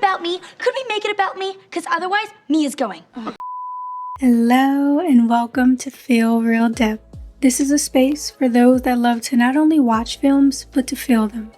about me? Could we make it about me? Because otherwise, me is going. Hello and welcome to Feel Real Depth. This is a space for those that love to not only watch films, but to feel them.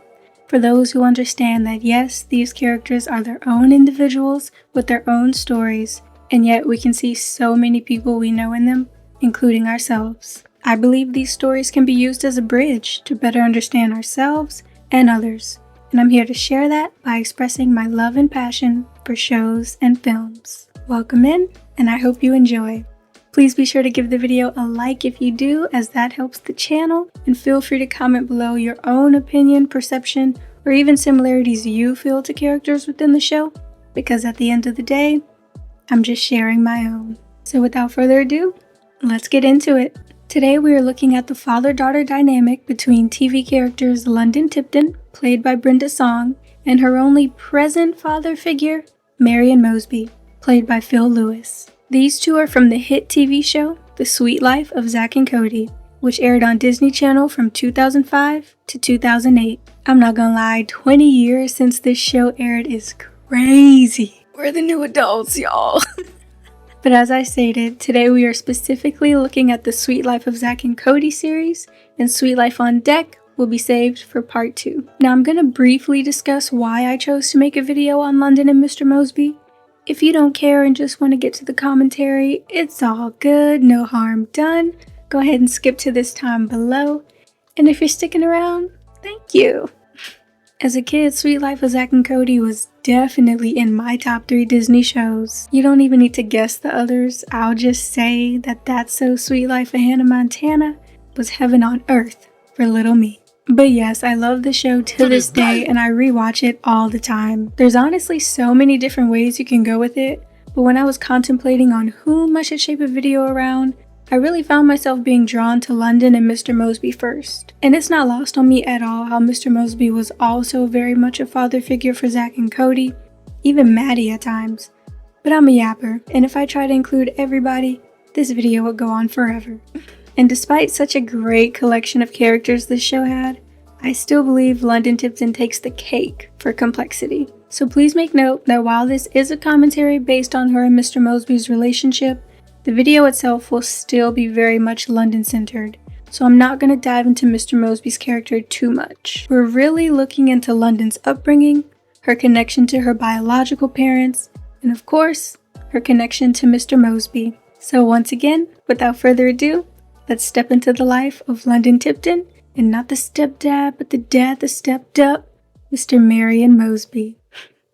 For those who understand that yes, these characters are their own individuals with their own stories, and yet we can see so many people we know in them, including ourselves. I believe these stories can be used as a bridge to better understand ourselves and others, and I'm here to share that by expressing my love and passion for shows and films. Welcome in, and I hope you enjoy. Please be sure to give the video a like if you do, as that helps the channel, and feel free to comment below your own opinion, perception, or even similarities you feel to characters within the show, because at the end of the day, I'm just sharing my own. So without further ado, let's get into it. Today we are looking at the father-daughter dynamic between TV characters London Tipton, played by Brenda Song, and her only present father figure, Marion Mosby, played by Phil Lewis. These two are from the hit TV show, The Sweet Life of Zack and Cody, which aired on Disney Channel from 2005 to 2008. I'm not gonna lie, 20 years since this show aired is crazy. We're the new adults, y'all. But as I stated, today we are specifically looking at the Sweet Life of Zack and Cody series, and Sweet Life on Deck will be saved for part 2. Now I'm gonna briefly discuss why I chose to make a video on London and Mr. Mosby. If you don't care and just want to get to the commentary, it's all good, no harm done. Go ahead and skip to this time below. And if you're sticking around, thank you. As a kid, Sweet Life of Zack and Cody was definitely in my top 3 Disney shows. You don't even need to guess the others. I'll just say that That's So Sweet Life of Hannah Montana was heaven on earth for little me. But yes, I love the show to this day, and I rewatch it all the time. There's honestly so many different ways you can go with it, but when I was contemplating on whom I should shape a video around, I really found myself being drawn to London and Mr. Mosby first. And it's not lost on me at all how Mr. Mosby was also very much a father figure for Zack and Cody, even Maddie at times. But I'm a yapper, and if I try to include everybody, this video would go on forever. And despite such a great collection of characters this show had, I still believe London Tipton takes the cake for complexity. So please make note that while this is a commentary based on her and Mr. Mosby's relationship, the video itself will still be very much London-centered. So I'm not going to dive into Mr. Mosby's character too much. We're really looking into London's upbringing, her connection to her biological parents, and of course, her connection to Mr. Mosby. So once again, without further ado, let's step into the life of London Tipton, and not the stepdad, but the dad that stepped up, Mr. Marion Mosby.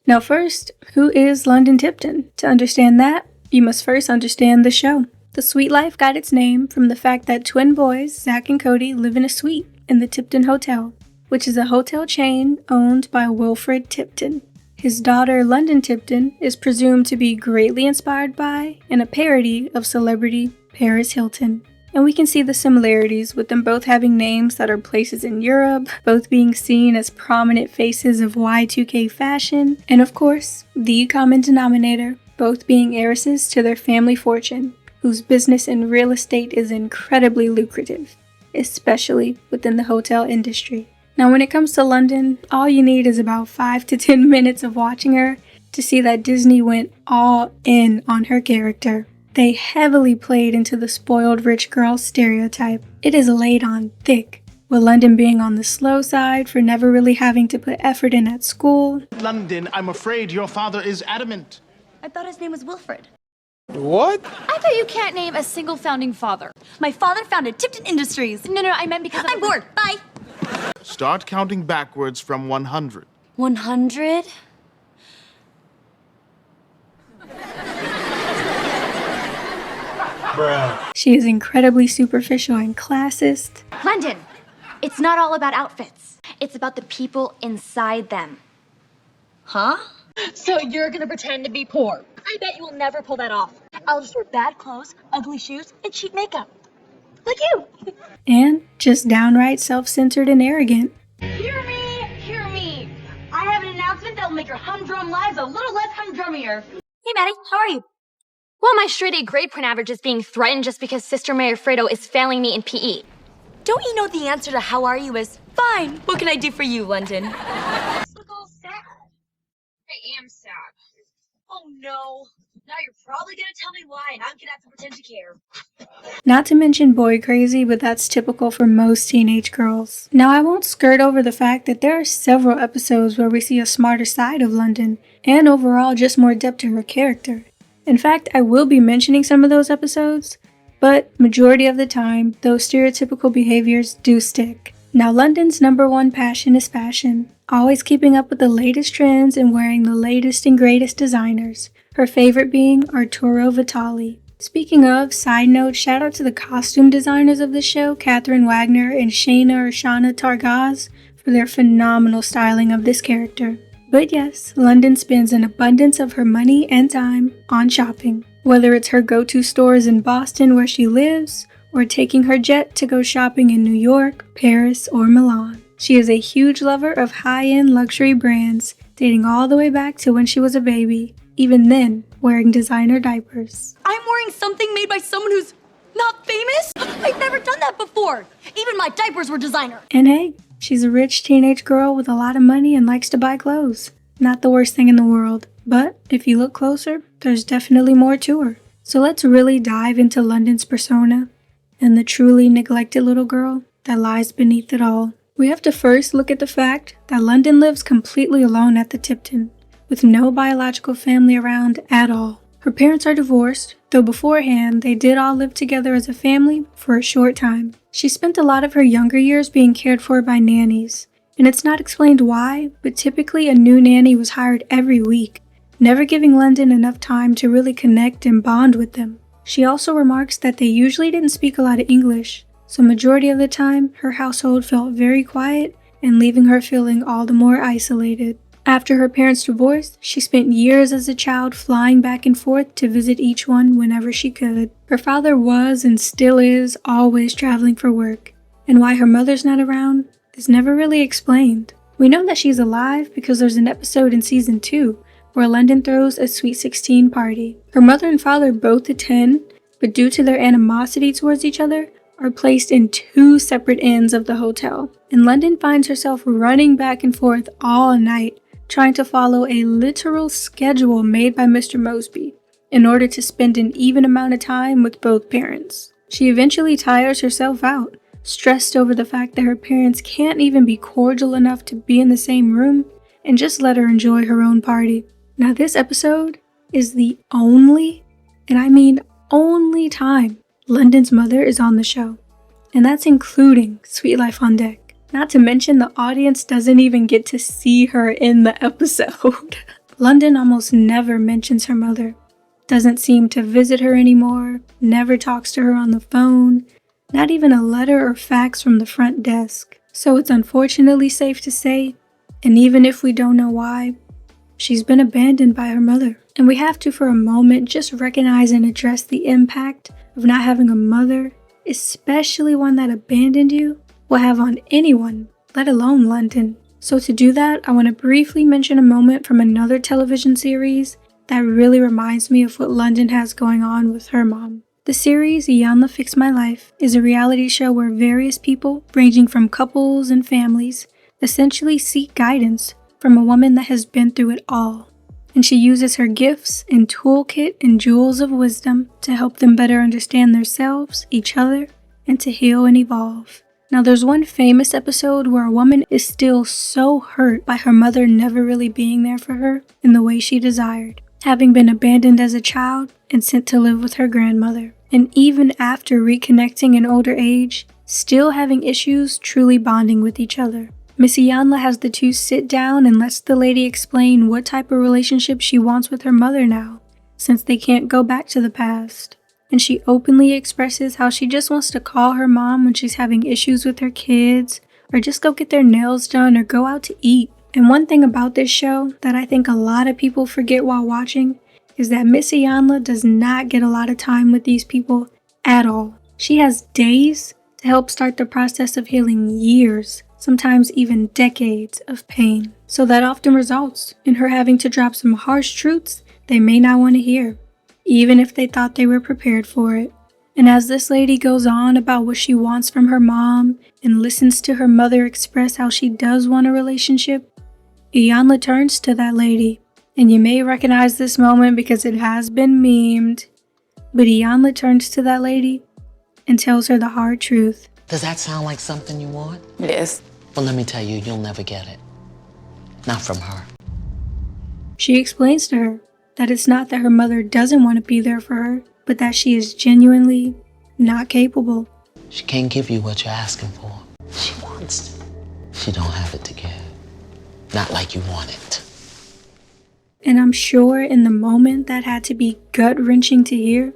Now first, who is London Tipton? To understand that, you must first understand the show. The Sweet Life got its name from the fact that twin boys, Zack and Cody, live in a suite in the Tipton Hotel, which is a hotel chain owned by Wilfred Tipton. His daughter, London Tipton, is presumed to be greatly inspired by and a parody of celebrity Paris Hilton. And we can see the similarities with them both having names that are places in Europe, both being seen as prominent faces of Y2K fashion, and of course, the common denominator, both being heiresses to their family fortune, whose business in real estate is incredibly lucrative, especially within the hotel industry. Now when it comes to London, all you need is about 5 to 10 minutes of watching her to see that Disney went all in on her character. They heavily played into the spoiled rich girl stereotype. It is laid on thick, with London being on the slow side for never really having to put effort in at school. London, I'm afraid your father is adamant. I thought his name was Wilfred. What? I bet you can't name a single founding father. My father founded Tipton Industries. No, I meant because I'm bored. Bye. Start counting backwards from 100. 100? Bruh. She is incredibly superficial and classist. London, it's not all about outfits. It's about the people inside them. Huh? So you're gonna pretend to be poor? I bet you will never pull that off. I'll just wear bad clothes, ugly shoes, and cheap makeup. Like you. And just downright self-centered and arrogant. Hear me, hear me. I have an announcement that will make your humdrum lives a little less humdrummier. Hey, Maddie, how are you? Well, my straight-A grade point average is being threatened just because Sister Mary Fredo is failing me in PE. Don't you know the answer to how are you is, fine, what can I do for you, London? Look all sad. am sad. Oh no. Now you're probably gonna tell me why, and I'm gonna have to pretend to care. Not to mention boy crazy, but that's typical for most teenage girls. Now, I won't skirt over the fact that there are several episodes where we see a smarter side of London, and overall just more depth to her character. In fact, I will be mentioning some of those episodes, but majority of the time, those stereotypical behaviors do stick. Now, London's #1 passion is fashion, always keeping up with the latest trends and wearing the latest and greatest designers, her favorite being Arturo Vitale. Speaking of, side note, shout out to the costume designers of the show, Catherine Wagner and Shana Targaz, for their phenomenal styling of this character. But yes, London spends an abundance of her money and time on shopping, whether it's her go-to stores in Boston where she lives, or taking her jet to go shopping in New York, Paris, or Milan. She is a huge lover of high-end luxury brands, dating all the way back to when she was a baby, even then wearing designer diapers. I'm wearing something made by someone who's not famous? I've never done that before. Even my diapers were designer. And hey, she's a rich teenage girl with a lot of money and likes to buy clothes. Not the worst thing in the world, but if you look closer, there's definitely more to her. So let's really dive into London's persona and the truly neglected little girl that lies beneath it all. We have to first look at the fact that London lives completely alone at the Tipton, with no biological family around at all. Her parents are divorced, though beforehand they did all live together as a family for a short time. She spent a lot of her younger years being cared for by nannies, and it's not explained why, but typically a new nanny was hired every week, never giving London enough time to really connect and bond with them. She also remarks that they usually didn't speak a lot of English, so majority of the time her household felt very quiet and leaving her feeling all the more isolated. After her parents' divorce, she spent years as a child flying back and forth to visit each one whenever she could. Her father was and still is always traveling for work, and why her mother's not around is never really explained. We know that she's alive because there's an episode in season 2 where London throws a Sweet 16 party. Her mother and father both attend, but due to their animosity towards each other, are placed in 2 separate ends of the hotel, and London finds herself running back and forth all night, trying to follow a literal schedule made by Mr. Mosby in order to spend an even amount of time with both parents. She eventually tires herself out, stressed over the fact that her parents can't even be cordial enough to be in the same room and just let her enjoy her own party. Now, this episode is the only, and I mean only time London's mother is on the show, and that's including Sweet Life on Deck. Not to mention the audience doesn't even get to see her in the episode. London almost never mentions her mother, doesn't seem to visit her anymore, never talks to her on the phone, not even a letter or fax from the front desk. So it's unfortunately safe to say, and even if we don't know why, she's been abandoned by her mother. And we have to for a moment just recognize and address the impact of not having a mother, especially one that abandoned you, will have on anyone, let alone London. So to do that, I want to briefly mention a moment from another television series that really reminds me of what London has going on with her mom. The series Iyanla Fix My Life is a reality show where various people, ranging from couples and families, essentially seek guidance from a woman that has been through it all. And she uses her gifts and toolkit and jewels of wisdom to help them better understand themselves, each other, and to heal and evolve. Now, there's one famous episode where a woman is still so hurt by her mother never really being there for her in the way she desired, having been abandoned as a child and sent to live with her grandmother. And even after reconnecting in older age, still having issues truly bonding with each other. Miss Iyanla has the two sit down and lets the lady explain what type of relationship she wants with her mother now, since they can't go back to the past. And she openly expresses how she just wants to call her mom when she's having issues with her kids, or just go get their nails done or go out to eat. And one thing about this show that I think a lot of people forget while watching is that Miss Iyanla does not get a lot of time with these people at all. She has days to help start the process of healing years, sometimes even decades of pain. So that often results in her having to drop some harsh truths they may not want to hear, even if they thought they were prepared for it. And as this lady goes on about what she wants from her mom and listens to her mother express how she does want a relationship, Iyanla turns to that lady And you may recognize this moment because it has been memed, but Iyanla turns to that lady and tells her the hard truth. Does that sound like something you want? Yes. Well, let me tell you, you'll never get it. Not from her. She explains to her that it's not that her mother doesn't want to be there for her, but that she is genuinely not capable. She can't give you what you're asking for. She wants it. She don't have it to give. Not like you want it. And I'm sure in the moment that had to be gut-wrenching to hear,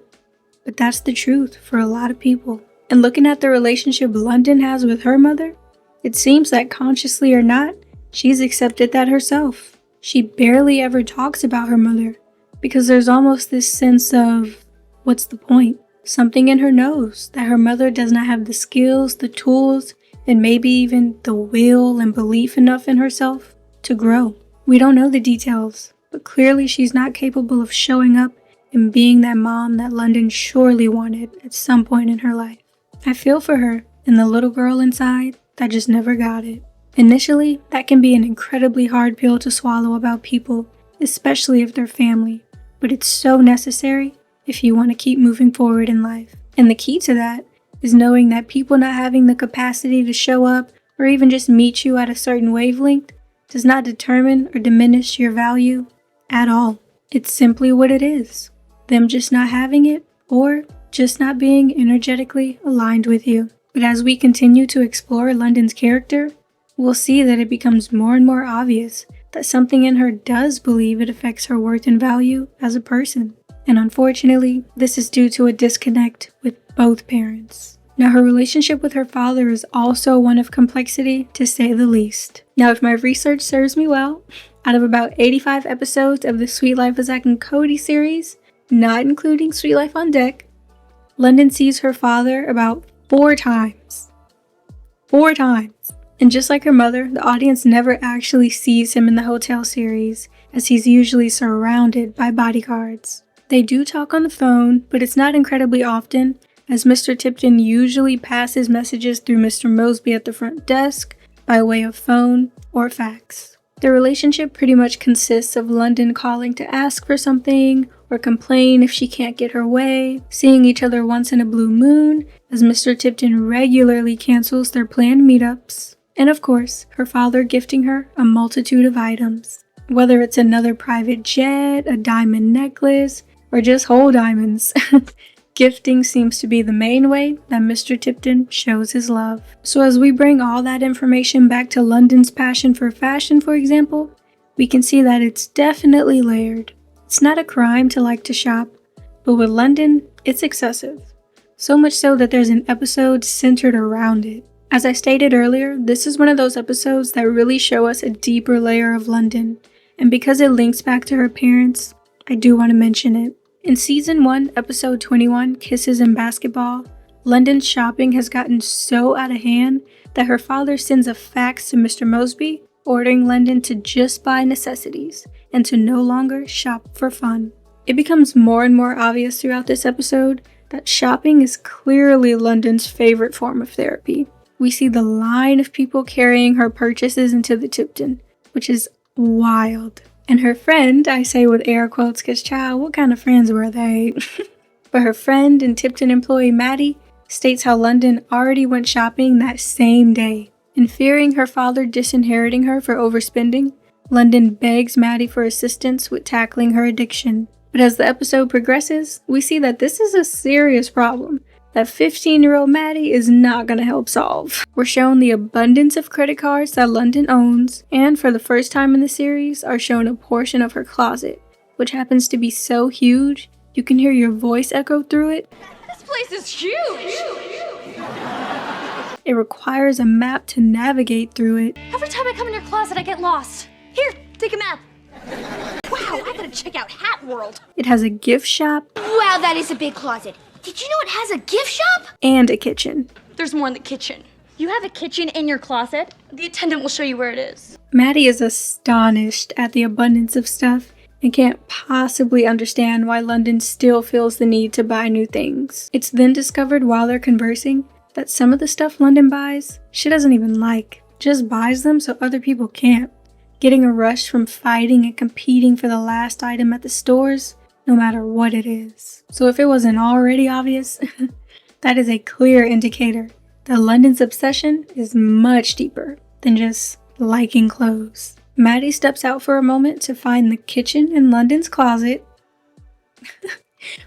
but that's the truth for a lot of people. And looking at the relationship London has with her mother, it seems that consciously or not, she's accepted that herself. She barely ever talks about her mother because there's almost this sense of, what's the point? Something in her knows that her mother does not have the skills, the tools, and maybe even the will and belief enough in herself to grow. We don't know the details, but clearly she's not capable of showing up and being that mom that London surely wanted at some point in her life. I feel for her and the little girl inside that just never got it. Initially, that can be an incredibly hard pill to swallow about people, especially if they're family, but it's so necessary if you want to keep moving forward in life. And the key to that is knowing that people not having the capacity to show up or even just meet you at a certain wavelength does not determine or diminish your value at all. It's simply what it is. Them just not having it or just not being energetically aligned with you. But as we continue to explore London's character, we'll see that it becomes more and more obvious that something in her does believe it affects her worth and value as a person. And unfortunately, this is due to a disconnect with both parents. Now, her relationship with her father is also one of complexity, to say the least. Now, if my research serves me well, out of about 85 episodes of the Sweet Life of Zack and Cody series, not including Sweet Life on Deck, London sees her father about 4 times. 4 times. And just like her mother, the audience never actually sees him in the hotel series, as he's usually surrounded by bodyguards. They do talk on the phone, but it's not incredibly often, as Mr. Tipton usually passes messages through Mr. Mosby at the front desk by way of phone or fax. Their relationship pretty much consists of London calling to ask for something or complain if she can't get her way, seeing each other once in a blue moon, as Mr. Tipton regularly cancels their planned meetups, and of course, her father gifting her a multitude of items. Whether it's another private jet, a diamond necklace, or just whole diamonds. Gifting seems to be the main way that Mr. Tipton shows his love. So as we bring all that information back to London's passion for fashion, for example, we can see that it's definitely layered. It's not a crime to like to shop, but with London, it's excessive. So much so that there's an episode centered around it. As I stated earlier, this is one of those episodes that really show us a deeper layer of London, and because it links back to her parents, I do want to mention it. In Season 1, Episode 21, Kisses and Basketball, London's shopping has gotten so out of hand that her father sends a fax to Mr. Mosby, ordering London to just buy necessities and to no longer shop for fun. It becomes more and more obvious throughout this episode that shopping is clearly London's favorite form of therapy. We see the line of people carrying her purchases into the Tipton, which is wild. And her friend, I say with air quotes because child, what kind of friends were they? But her friend and Tipton employee Maddie states how London already went shopping that same day. And fearing her father disinheriting her for overspending, London begs Maddie for assistance with tackling her addiction. But as the episode progresses, we see that this is a serious problem that 15-year-old Maddie is not going to help solve. We're shown the abundance of credit cards that London owns, and for the first time in the series are shown a portion of her closet, which happens to be so huge, you can hear your voice echo through it. This place is huge! It requires a map to navigate through it. Every time I come in your closet, I get lost. Here, take a map. Wow, I gotta check out Hat World. It has a gift shop. Wow, that is a big closet. Did you know it has a gift shop? And a kitchen. There's more in the kitchen. You have a kitchen in your closet? The attendant will show you where it is. Maddie is astonished at the abundance of stuff and can't possibly understand why London still feels the need to buy new things. It's then discovered while they're conversing that some of the stuff London buys, she doesn't even like. Just buys them so other people can't. getting a rush from fighting and competing for the last item at the stores, no matter what it is. So if it wasn't already obvious, that is a clear indicator that London's obsession is much deeper than just liking clothes. Maddie steps out for a moment to find the kitchen in London's closet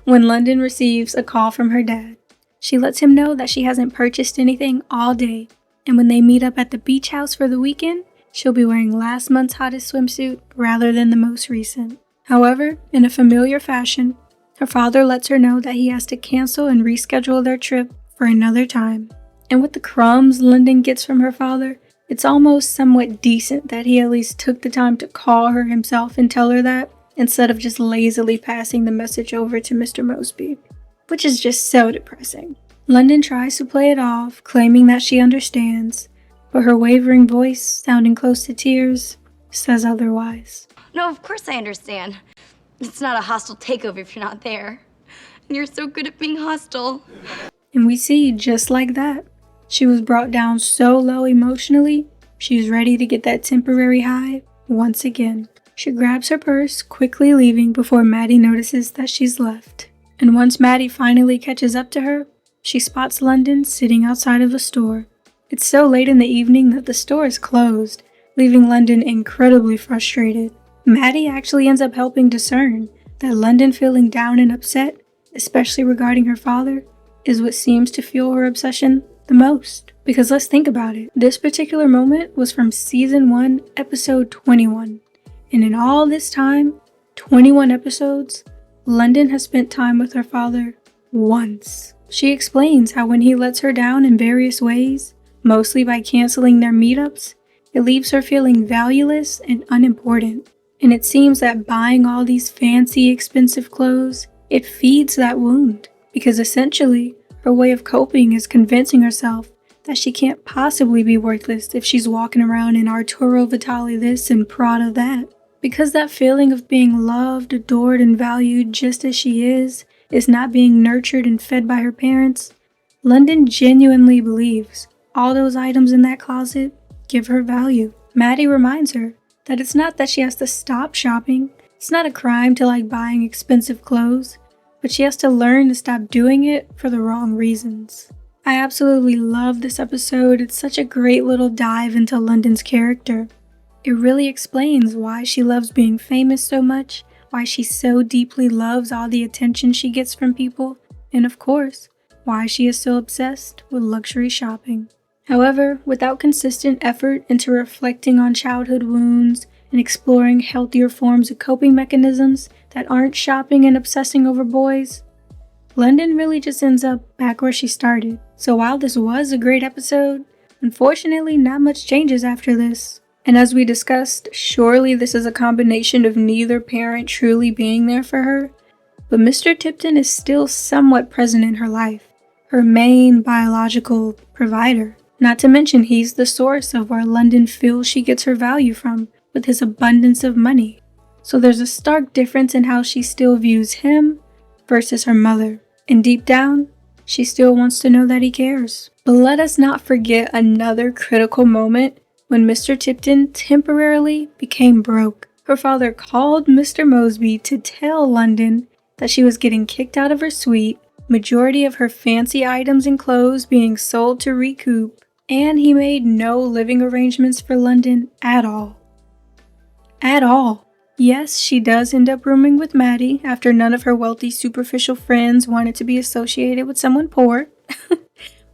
when London receives a call from her dad. She lets him know that she hasn't purchased anything all day, and when they meet up at the beach house for the weekend, she'll be wearing last month's hottest swimsuit rather than the most recent. However, in a familiar fashion, her father lets her know that he has to cancel and reschedule their trip for another time. And with the crumbs London gets from her father, it's almost somewhat decent that he at least took the time to call her himself and tell her that, instead of just lazily passing the message over to Mr. Mosby, which is just so depressing. London tries to play it off, claiming that she understands, but her wavering voice, sounding close to tears, says otherwise. No, of course I understand. It's not a hostile takeover if you're not there. And you're so good at being hostile. And we see, just like that, she was brought down so low emotionally, she's ready to get that temporary high once again. She grabs her purse, quickly leaving before Maddie notices that she's left. And once Maddie finally catches up to her, she spots London sitting outside of a store. It's so late in the evening that the store is closed, leaving London incredibly frustrated. Maddie actually ends up helping discern that London feeling down and upset, especially regarding her father, is what seems to fuel her obsession the most. Because let's think about it. This particular moment was from Season 1, Episode 21. And in all this time, 21 episodes, London has spent time with her father once. She explains how when he lets her down in various ways, mostly by canceling their meetups, it leaves her feeling valueless and unimportant. And it seems that buying all these fancy, expensive clothes, it feeds that wound. Because essentially, her way of coping is convincing herself that she can't possibly be worthless if she's walking around in Arturo Vitale this and Prada that. Because that feeling of being loved, adored, and valued just as she is not being nurtured and fed by her parents, London genuinely believes all those items in that closet give her value. Maddie reminds her that it's not that she has to stop shopping. It's not a crime to like buying expensive clothes, but she has to learn to stop doing it for the wrong reasons. I absolutely love this episode. It's such a great little dive into London's character. It really explains why she loves being famous so much, why she so deeply loves all the attention she gets from people, and of course, why she is so obsessed with luxury shopping. However, without consistent effort into reflecting on childhood wounds and exploring healthier forms of coping mechanisms that aren't shopping and obsessing over boys, London really just ends up back where she started. So while this was a great episode, unfortunately not much changes after this. And as we discussed, surely this is a combination of neither parent truly being there for her, but Mr. Tipton is still somewhat present in her life, her main biological provider. Not to mention he's the source of where London feels she gets her value from, with his abundance of money. So there's a stark difference in how she still views him versus her mother. And deep down, she still wants to know that he cares. But let us not forget another critical moment when Mr. Tipton temporarily became broke. Her father called Mr. Mosby to tell London that she was getting kicked out of her suite, majority of her fancy items and clothes being sold to recoup, and he made no living arrangements for London at all. At all. Yes, she does end up rooming with Maddie after none of her wealthy superficial friends wanted to be associated with someone poor,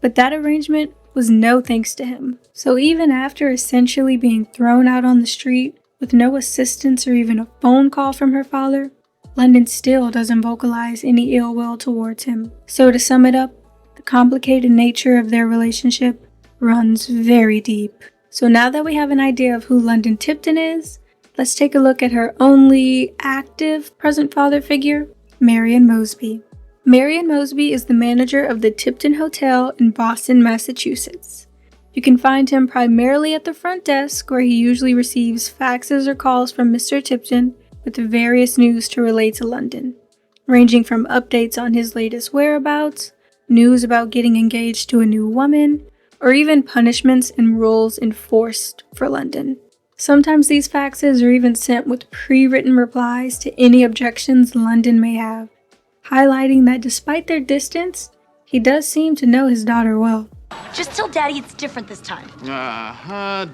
but that arrangement was no thanks to him. So even after essentially being thrown out on the street with no assistance or even a phone call from her father, London still doesn't vocalize any ill will towards him. So to sum it up, the complicated nature of their relationship runs very deep. So now that we have an idea of who London Tipton is, let's take a look at her only active present father figure, Marion Mosby. Marion Mosby is the manager of the Tipton Hotel in Boston, Massachusetts. You can find him primarily at the front desk, where he usually receives faxes or calls from Mr. Tipton with various news to relate to London, ranging from updates on his latest whereabouts, news about getting engaged to a new woman, or even punishments and rules enforced for London. Sometimes these faxes are even sent with pre-written replies to any objections London may have, highlighting that despite their distance, he does seem to know his daughter well. Just tell Daddy it's different this time.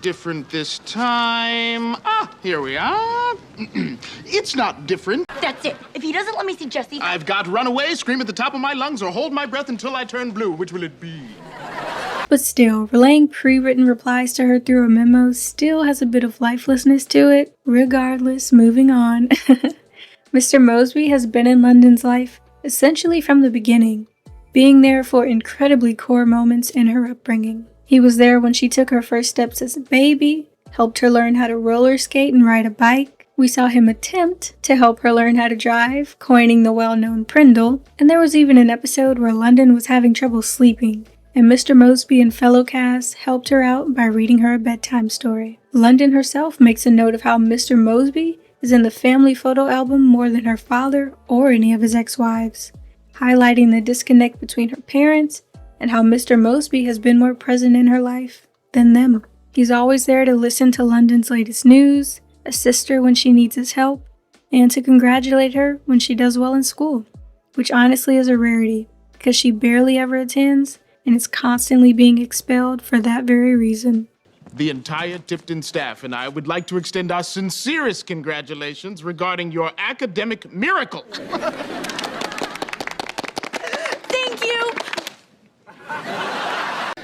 Different this time. Ah, here we are. It's not different. That's it. If he doesn't let me see Jessie, I've got run away, scream at the top of my lungs, or hold my breath until I turn blue. Which will it be? But still, relaying pre-written replies to her through a memo still has a bit of lifelessness to it. Regardless, moving on. Mr. Mosby has been in London's life essentially from the beginning, being there for incredibly core moments in her upbringing. He was there when she took her first steps as a baby, helped her learn how to roller skate and ride a bike. We saw him attempt to help her learn how to drive, coining the well-known Prindle, and there was even an episode where London was having trouble sleeping, and Mr. Mosby and fellow cast helped her out by reading her a bedtime story. London herself makes a note of how Mr. Mosby is in the family photo album more than her father or any of his ex-wives, highlighting the disconnect between her parents and how Mr. Mosby has been more present in her life than them. He's always there to listen to London's latest news, assist her when she needs his help, and to congratulate her when she does well in school, which honestly is a rarity because she barely ever attends and is constantly being expelled for that very reason. The entire Tipton staff and I would like to extend our sincerest congratulations regarding your academic miracle. thank you.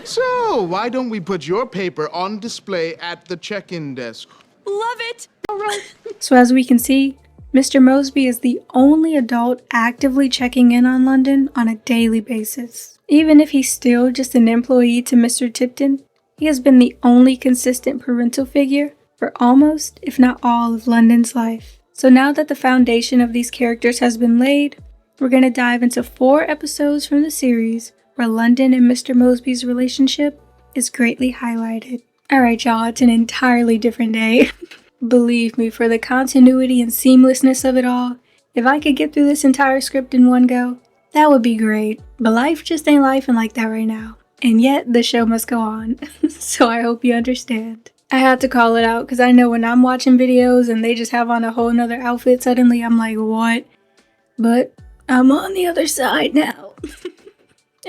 So, why don't we put your paper on display at the check-in desk? Love it. All right. So as we can see, Mr. Mosby is the only adult actively checking in on London on a daily basis. Even if he's still just an employee to Mr. Tipton, he has been the only consistent parental figure for almost, if not all, of London's life. So now that the foundation of these characters has been laid, we're going to dive into 4 episodes from the series where London and Mr. Mosby's relationship is greatly highlighted. Alright y'all, it's an entirely different day. Believe me, for the continuity and seamlessness of it all, if I could get through this entire script in one go, that would be great. But life just ain't lifing like that right now. And yet, the show must go on. So I hope you understand. I had to call it out because I know when I'm watching videos and they just have on a whole nother outfit, suddenly I'm like, what? But I'm on the other side now.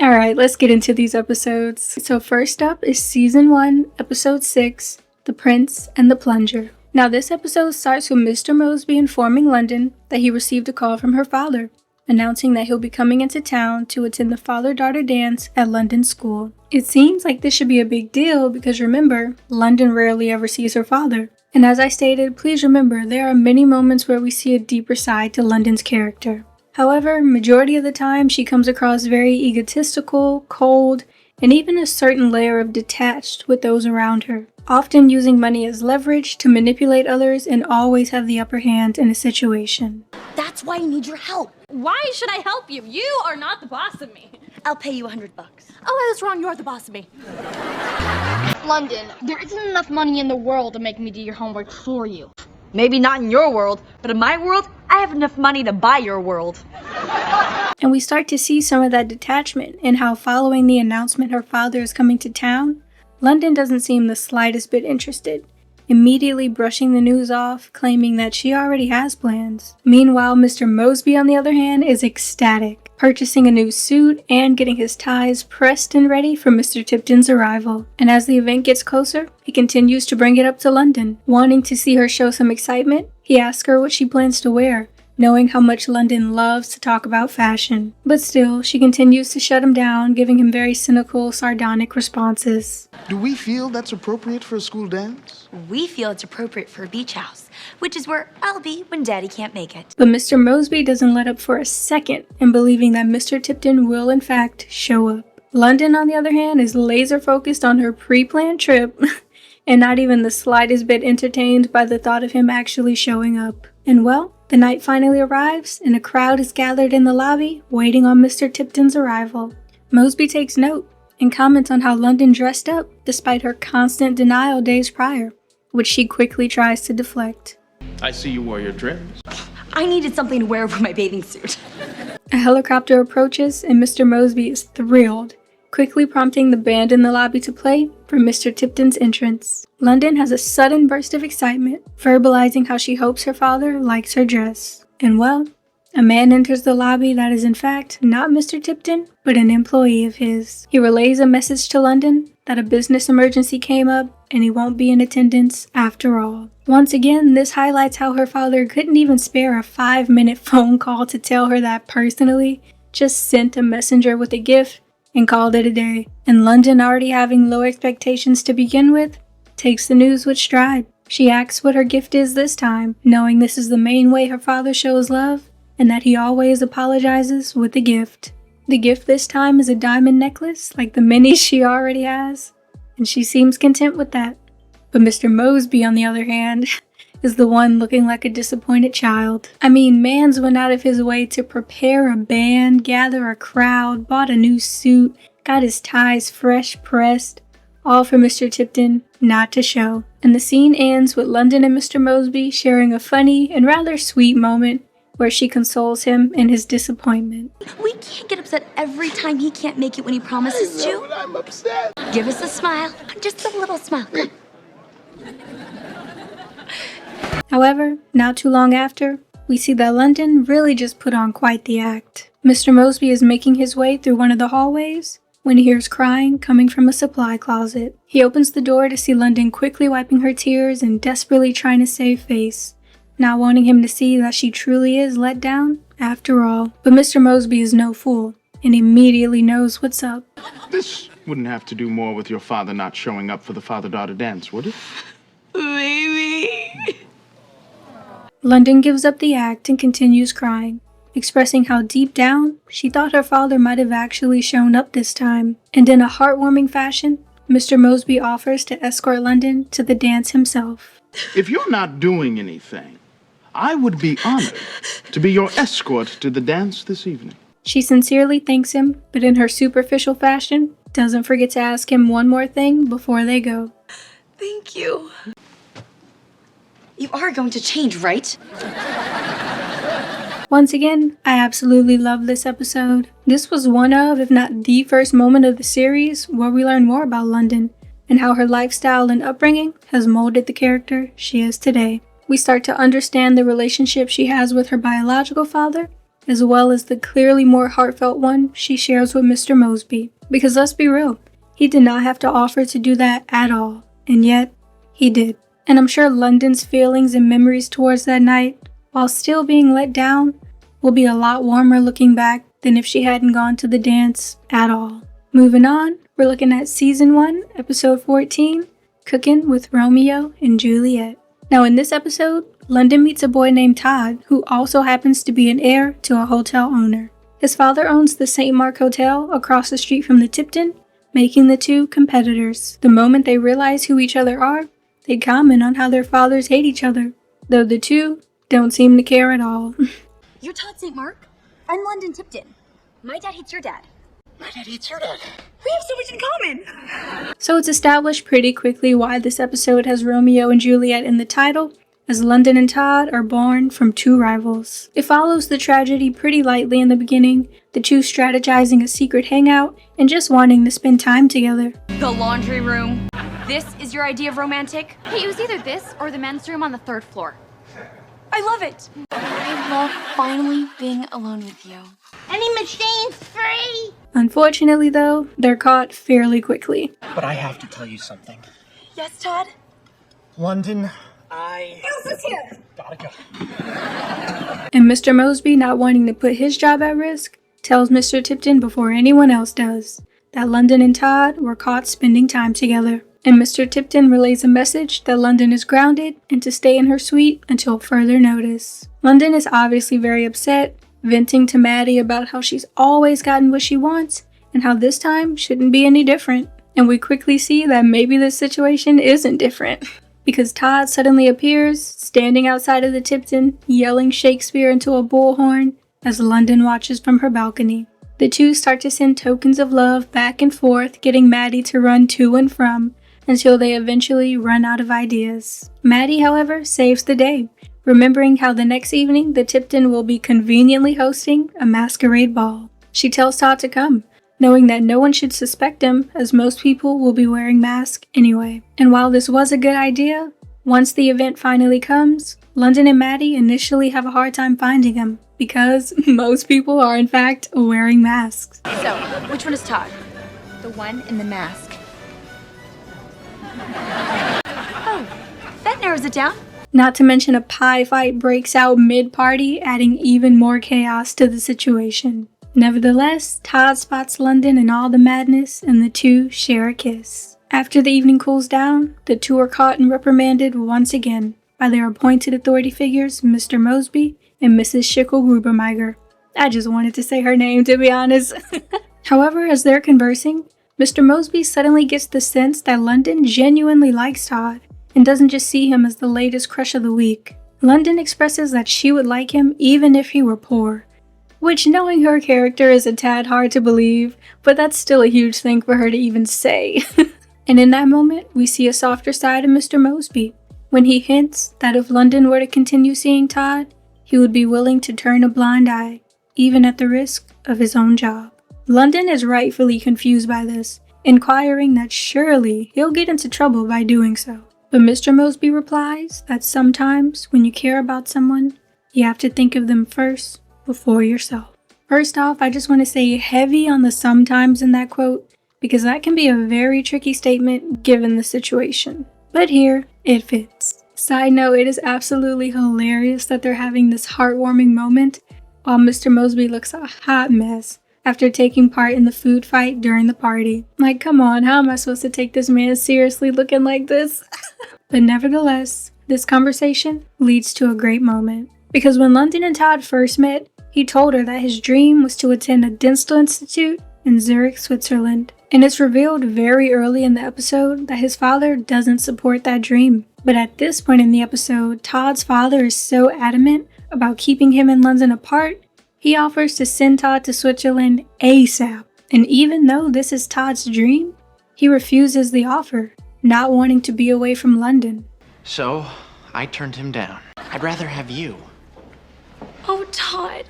Alright, let's get into these episodes. So first up is Season 1, Episode 6, The Prince and the Plunger. Now this episode starts with Mr. Mosby informing London that he received a call from her father, announcing that he'll be coming into town to attend the father-daughter dance at London's school. It seems like this should be a big deal because remember, London rarely ever sees her father. And as I stated, please remember there are many moments where we see a deeper side to London's character. However, majority of the time she comes across very egotistical, cold, and even a certain layer of detached with those around her, often using money as leverage to manipulate others and always have the upper hand in a situation. That's why I need your help. Why should I help you? You are not the boss of me. I'll pay you $100. Oh, I was wrong. You're the boss of me. London, there isn't enough money in the world to make me do your homework for you. Maybe not in your world, but in my world, I have enough money to buy your world. And we start to see some of that detachment in how following the announcement her father is coming to town, London doesn't seem the slightest bit interested, immediately brushing the news off, claiming that she already has plans. Meanwhile, Mr. Mosby, on the other hand, is ecstatic, purchasing a new suit and getting his ties pressed and ready for Mr. Tipton's arrival. And as the event gets closer, he continues to bring it up to London. Wanting to see her show some excitement, he asks her what she plans to wear, knowing how much London loves to talk about fashion. But still, she continues to shut him down, giving him very cynical, sardonic responses. Do we feel that's appropriate for a school dance? We feel it's appropriate for a beach house, which is where I'll be when Daddy can't make it. But Mr. Mosby doesn't let up for a second in believing that Mr. Tipton will in fact show up. London, on the other hand, is laser focused on her pre-planned trip and not even the slightest bit entertained by the thought of him actually showing up. And well, the night finally arrives and a crowd is gathered in the lobby waiting on Mr. Tipton's arrival. Mosby takes note and comments on how London dressed up despite her constant denial days prior, which she quickly tries to deflect. I see you wore your dress. I needed something to wear over my bathing suit. A helicopter approaches and Mr. Mosby is thrilled, quickly prompting the band in the lobby to play for Mr. Tipton's entrance. London has a sudden burst of excitement, verbalizing how she hopes her father likes her dress. And well, a man enters the lobby that is in fact not Mr. Tipton, but an employee of his. He relays a message to London that a business emergency came up and he won't be in attendance after all. Once again, this highlights how her father couldn't even spare a 5-minute phone call to tell her that personally, just sent a messenger with a gift and called it a day. And London, already having low expectations to begin with, takes the news with stride. She asks what her gift is this time, knowing this is the main way her father shows love, and that he always apologizes with a gift. The gift this time is a diamond necklace, like the many she already has, and she seems content with that. But Mr. Mosby, on the other hand, is the one looking like a disappointed child. I mean, Mans went out of his way to prepare a band, gather a crowd, bought a new suit, got his ties fresh pressed, all for Mr. Tipton not to show. And the scene ends with London and Mr. Mosby sharing a funny and rather sweet moment where she consoles him in his disappointment. We can't get upset every time he can't make it when he promises to. I'm upset. Give us a smile. Just a little smile. However, not too long after, we see that London really just put on quite the act. Mr. Mosby is making his way through one of the hallways when he hears crying coming from a supply closet. He opens the door to see London quickly wiping her tears and desperately trying to save face, not wanting him to see that she truly is let down after all. But Mr. Mosby is no fool and immediately knows what's up. This wouldn't have to do more with your father not showing up for the father-daughter dance, would it? Baby. London gives up the act and continues crying, expressing how deep down she thought her father might have actually shown up this time. And in a heartwarming fashion, Mr. Mosby offers to escort London to the dance himself. If you're not doing anything, I would be honored to be your escort to the dance this evening. She sincerely thanks him, but in her superficial fashion, doesn't forget to ask him one more thing before they go. Thank you. You are going to change, right? Once again, I absolutely love this episode. This was one of, if not the first moment of the series where we learn more about London and how her lifestyle and upbringing has molded the character she is today. We start to understand the relationship she has with her biological father, as well as the clearly more heartfelt one she shares with Mr. Mosby. Because let's be real, he did not have to offer to do that at all, and yet he did. And I'm sure London's feelings and memories towards that night, while still being let down, will be a lot warmer looking back than if she hadn't gone to the dance at all. Moving on, we're looking at Season 1, Episode 14, Cookin with Romeo and Juliet. Now in this episode, London meets a boy named Todd, who also happens to be an heir to a hotel owner. His father owns the St. Mark Hotel across the street from the Tipton, making the two competitors. The moment they realize who each other are, they comment on how their fathers hate each other, though the two don't seem to care at all. You're Todd St. Mark? I'm London Tipton. My dad hates your dad. My dad hates your dad. We have so much in common. So it's established pretty quickly why this episode has Romeo and Juliet in the title, as London and Todd are born from two rivals. It follows the tragedy pretty lightly in the beginning, the two strategizing a secret hangout and just wanting to spend time together. The laundry room. This is your idea of romantic? Hey, it was either this or the men's room on the 3rd floor. I love it. I love finally being alone with you. Any machines free? Unfortunately though, they're caught fairly quickly. But I have to tell you something. Yes, Todd? London, Elsa's here. gotta go. And Mr. Mosby, not wanting to put his job at risk, tells Mr. Tipton before anyone else does that London and Todd were caught spending time together. And Mr. Tipton relays a message that London is grounded and to stay in her suite until further notice. London is obviously very upset, venting to Maddie about how she's always gotten what she wants and how this time shouldn't be any different. And we quickly see that maybe this situation isn't different, because Todd suddenly appears, standing outside of the Tipton, yelling Shakespeare into a bullhorn as London watches from her balcony. The two start to send tokens of love back and forth, getting Maddie to run to and from, until they eventually run out of ideas. Maddie, however, saves the day, remembering how the next evening the Tipton will be conveniently hosting a masquerade ball. She tells Todd to come, knowing that no one should suspect him as most people will be wearing masks anyway. And while this was a good idea, once the event finally comes, London and Maddie initially have a hard time finding him because most people are in fact wearing masks. So, which one is Todd? The one in the mask. Oh, that narrows it down. Not to mention a pie fight breaks out mid-party, adding even more chaos to the situation. Nevertheless, Todd spots London in all the madness and the two share a kiss. After the evening cools down, the two are caught and reprimanded once again by their appointed authority figures, Mr. Mosby and Mrs. Schickel-Grubermeiger. I just wanted to say her name, to be honest. However, as they're conversing, Mr. Mosby suddenly gets the sense that London genuinely likes Todd and doesn't just see him as the latest crush of the week. London expresses that she would like him even if he were poor, which, knowing her character, is a tad hard to believe, but that's still a huge thing for her to even say. And in that moment, we see a softer side of Mr. Mosby, when he hints that if London were to continue seeing Todd, he would be willing to turn a blind eye, even at the risk of his own job. London is rightfully confused by this, inquiring that surely he'll get into trouble by doing so. But Mr. Mosby replies that sometimes when you care about someone, you have to think of them first before yourself. First off, I just want to say heavy on the sometimes in that quote, because that can be a very tricky statement given the situation. But here, it fits. Side note, it is absolutely hilarious that they're having this heartwarming moment while Mr. Mosby looks a hot mess after taking part in the food fight during the party. Like, come on, how am I supposed to take this man seriously looking like this? But nevertheless, this conversation leads to a great moment. Because when London and Todd first met, he told her that his dream was to attend a dental institute in Zurich, Switzerland. And it's revealed very early in the episode that his father doesn't support that dream. But at this point in the episode, Todd's father is so adamant about keeping him and London apart, he offers to send Todd to Switzerland ASAP. And even though this is Todd's dream, he refuses the offer, not wanting to be away from London. So, I turned him down. I'd rather have you. Oh, Todd.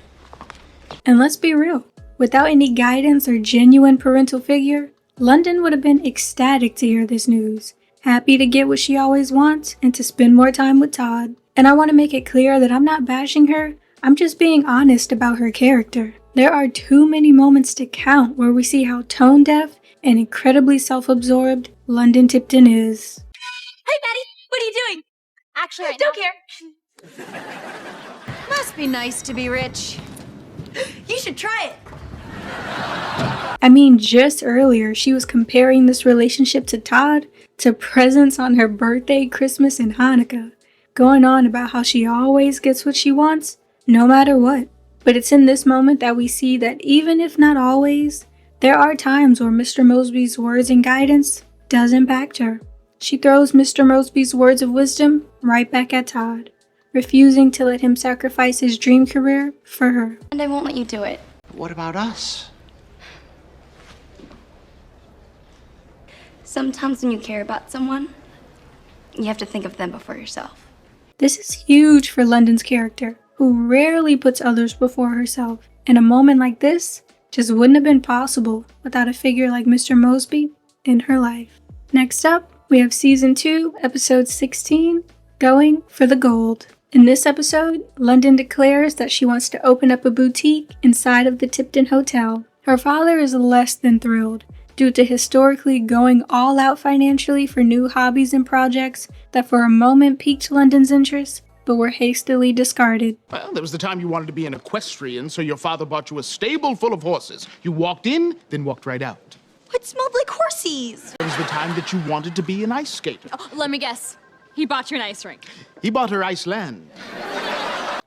And let's be real, without any guidance or genuine parental figure, London would have been ecstatic to hear this news, happy to get what she always wants and to spend more time with Todd. And I want to make it clear that I'm not bashing her, I'm just being honest about her character. There are too many moments to count where we see how tone deaf and incredibly self-absorbed London Tipton is. Hey, Maddie, what are you doing? Actually, I right don't now- care. Must be nice to be rich. You should try it. I mean, just earlier, she was comparing this relationship to Todd to presents on her birthday, Christmas, and Hanukkah, going on about how she always gets what she wants, no matter what. But it's in this moment that we see that even if not always, there are times where Mr. Mosby's words and guidance does impact her. She throws Mr. Mosby's words of wisdom right back at Todd, refusing to let him sacrifice his dream career for her. And I won't let you do it. What about us? Sometimes when you care about someone, you have to think of them before yourself. This is huge for London's character, who rarely puts others before herself. And a moment like this just wouldn't have been possible without a figure like Mr. Mosby in her life. Next up, we have Season 2, Episode 16, Going for the Gold. In this episode, London declares that she wants to open up a boutique inside of the Tipton Hotel. Her father is less than thrilled, due to historically going all out financially for new hobbies and projects that for a moment piqued London's interest, but were hastily discarded. Well, there was the time you wanted to be an equestrian, so your father bought you a stable full of horses. You walked in, then walked right out. It smelled like horsies. There was the time that you wanted to be an ice skater. Oh, let me guess. He bought you an ice rink. He bought her Iceland.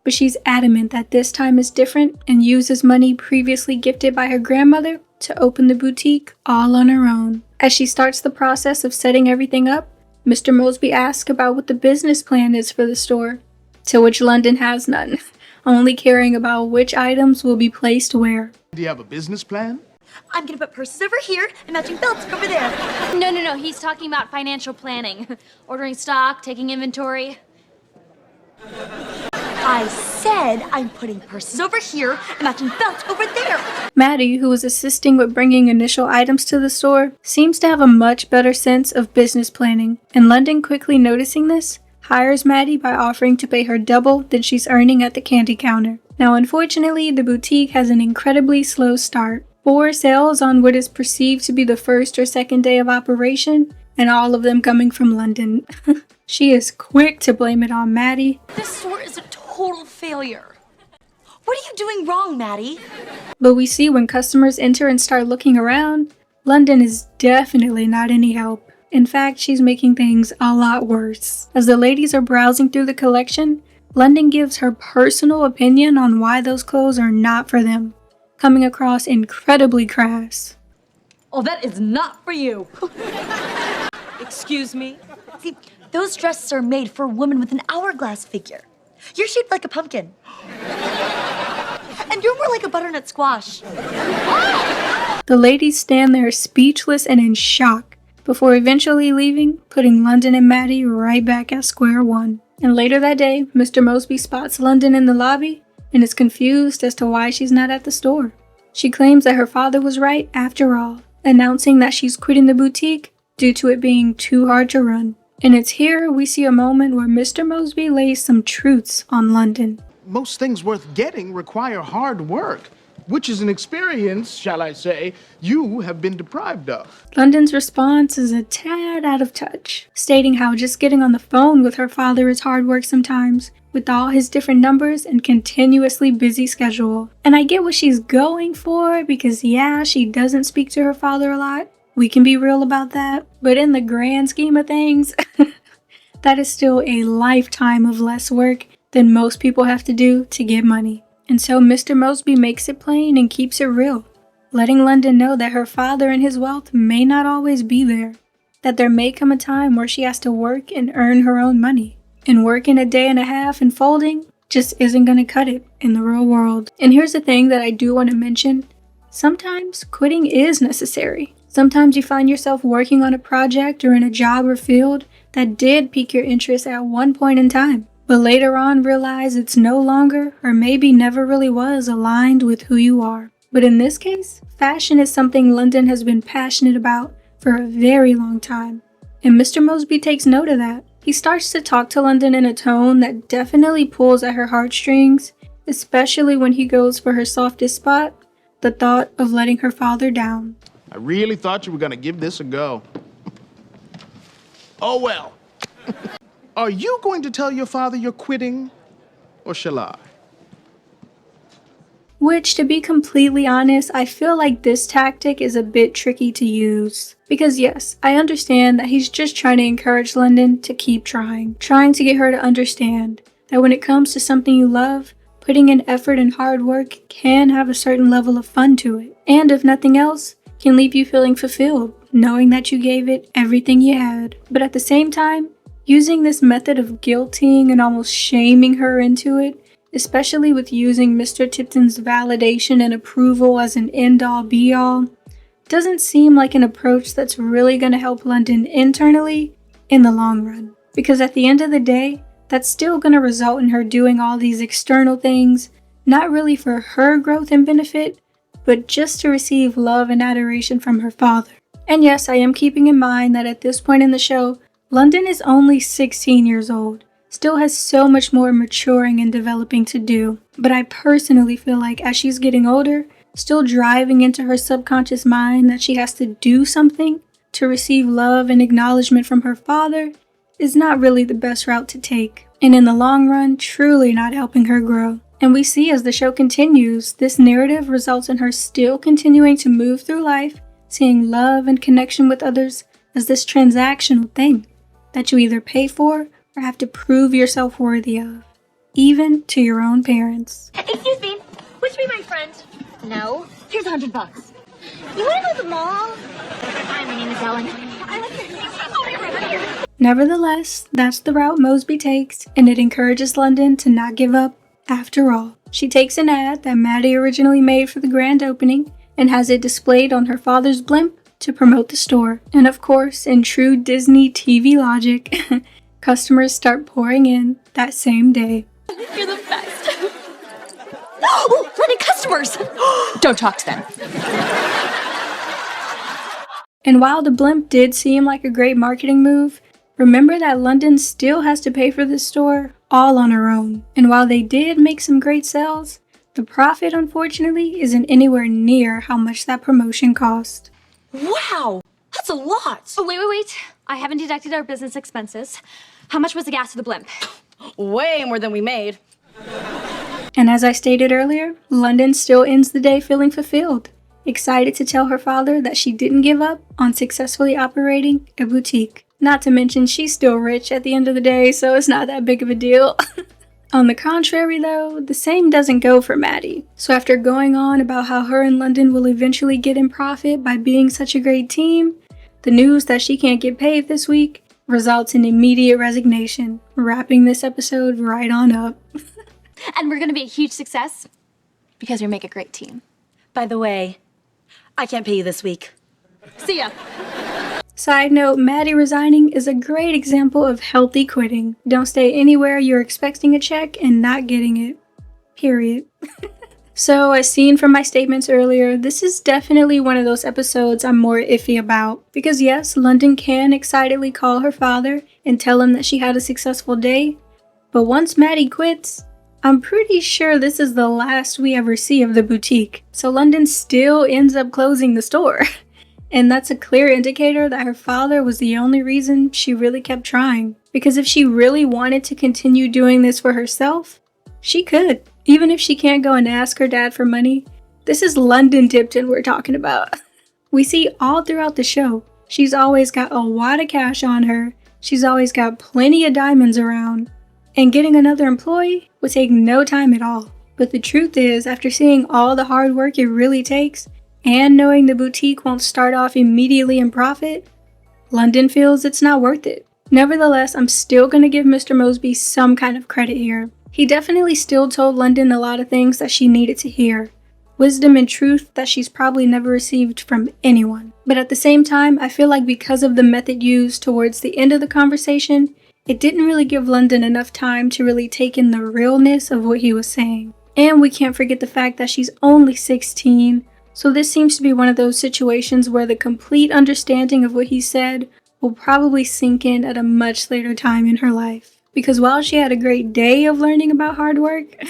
But she's adamant that this time is different and uses money previously gifted by her grandmother to open the boutique all on her own. As she starts the process of setting everything up, Mr. Mosby asks about what the business plan is for the store, to which London has none, only caring about which items will be placed where. Do you have a business plan? I'm gonna put purses over here and matching belts over there. No. He's talking about financial planning. Ordering stock, taking inventory. I said I'm putting purses over here and matching belts over there. Maddie, who was assisting with bringing initial items to the store, seems to have a much better sense of business planning, and London, quickly noticing this, hires Maddie by offering to pay her double than she's earning at the candy counter. Now, unfortunately, the boutique has an incredibly slow start. 4 sales on what is perceived to be the first or second day of operation, and all of them coming from London. She is quick to blame it on Maddie. This store is a total failure. What are you doing wrong, Maddie? But we see when customers enter and start looking around, London is definitely not any help. In fact, she's making things a lot worse. As the ladies are browsing through the collection, London gives her personal opinion on why those clothes are not for them, coming across incredibly crass. Oh, that is not for you. Excuse me? See, those dresses are made for a woman with an hourglass figure. You're shaped like a pumpkin. And you're more like a butternut squash. The ladies stand there speechless and in shock, before eventually leaving, putting London and Maddie right back at square one. And later that day, Mr. Mosby spots London in the lobby and is confused as to why she's not at the store. She claims that her father was right after all, announcing that she's quitting the boutique due to it being too hard to run. And it's here we see a moment where Mr. Mosby lays some truths on London. Most things worth getting require hard work, which is an experience, shall I say, you have been deprived of. London's response is a tad out of touch, stating how just getting on the phone with her father is hard work sometimes, with all his different numbers and continuously busy schedule. And I get what she's going for, because yeah, she doesn't speak to her father a lot. We can be real about that. But in the grand scheme of things, that is still a lifetime of less work than most people have to do to get money. And so Mr. Mosby makes it plain and keeps it real, letting London know that her father and his wealth may not always be there, that there may come a time where she has to work and earn her own money. And working a day and a half and folding just isn't going to cut it in the real world. And here's the thing that I do want to mention. Sometimes quitting is necessary. Sometimes you find yourself working on a project or in a job or field that did pique your interest at one point in time, but later on realize it's no longer, or maybe never really was, aligned with who you are. But in this case, fashion is something London has been passionate about for a very long time. And Mr. Mosby takes note of that. He starts to talk to London in a tone that definitely pulls at her heartstrings, especially when he goes for her softest spot, the thought of letting her father down. I really thought you were gonna give this a go. Oh well. Are you going to tell your father you're quitting, or shall I? Which, to be completely honest, I feel like this tactic is a bit tricky to use. Because yes, I understand that he's just trying to encourage London to keep trying to get her to understand that when it comes to something you love, putting in effort and hard work can have a certain level of fun to it. And if nothing else, can leave you feeling fulfilled, knowing that you gave it everything you had. But at the same time, using this method of guilting and almost shaming her into it, especially with using Mr. Tipton's validation and approval as an end-all be-all, doesn't seem like an approach that's really going to help London internally in the long run. Because at the end of the day, that's still going to result in her doing all these external things, not really for her growth and benefit, but just to receive love and adoration from her father. And yes, I am keeping in mind that at this point in the show, London is only 16 years old, still has so much more maturing and developing to do. But I personally feel like as she's getting older, still driving into her subconscious mind that she has to do something to receive love and acknowledgement from her father is not really the best route to take. And in the long run, truly not helping her grow. And we see as the show continues, this narrative results in her still continuing to move through life, seeing love and connection with others as this transactional thing that you either pay for or have to prove yourself worthy of, even to your own parents. Excuse me, wish me my friend. No? Here's $100. You wanna go to the mall? Hi, my name is Ellen. I like your name. I'll be right here. Nevertheless, that's the route Mosby takes, and it encourages London to not give up after all. She takes an ad that Maddie originally made for the grand opening and has it displayed on her father's blimp to promote the store. And of course, in true Disney TV logic, customers start pouring in that same day. You're the best. Oh, London customers! Don't talk to them. And while the blimp did seem like a great marketing move, remember that London still has to pay for this store all on her own. And while they did make some great sales, the profit unfortunately isn't anywhere near how much that promotion cost. Wow, that's a lot. Oh, wait. I haven't deducted our business expenses. How much was the gas for the blimp? Way more than we made. And as I stated earlier, London still ends the day feeling fulfilled, excited to tell her father that she didn't give up on successfully operating a boutique. Not to mention she's still rich at the end of the day, so it's not that big of a deal. On the contrary though, the same doesn't go for Maddie. So after going on about how her and London will eventually get in profit by being such a great team, the news that she can't get paid this week results in immediate resignation, wrapping this episode right on up. And we're gonna be a huge success because we make a great team. By the way, I can't pay you this week. See ya. Side note, Maddie resigning is a great example of healthy quitting. Don't stay anywhere you're expecting a check and not getting it. Period. So, as seen from my statements earlier, this is definitely one of those episodes I'm more iffy about. Because yes, London can excitedly call her father and tell him that she had a successful day. But once Maddie quits, I'm pretty sure this is the last we ever see of the boutique. So London still ends up closing the store. And that's a clear indicator that her father was the only reason she really kept trying. Because if she really wanted to continue doing this for herself, she could. Even if she can't go and ask her dad for money, this is London Tipton we're talking about. We see all throughout the show, she's always got a wad of cash on her, she's always got plenty of diamonds around, and getting another employee would take no time at all. But the truth is, after seeing all the hard work it really takes, and knowing the boutique won't start off immediately in profit, London feels it's not worth it. Nevertheless, I'm still gonna give Mr. Mosby some kind of credit here. He definitely still told London a lot of things that she needed to hear. Wisdom and truth that she's probably never received from anyone. But at the same time, I feel like because of the method used towards the end of the conversation, it didn't really give London enough time to really take in the realness of what he was saying. And we can't forget the fact that she's only 16, so this seems to be one of those situations where the complete understanding of what he said will probably sink in at a much later time in her life. Because while she had a great day of learning about hard work,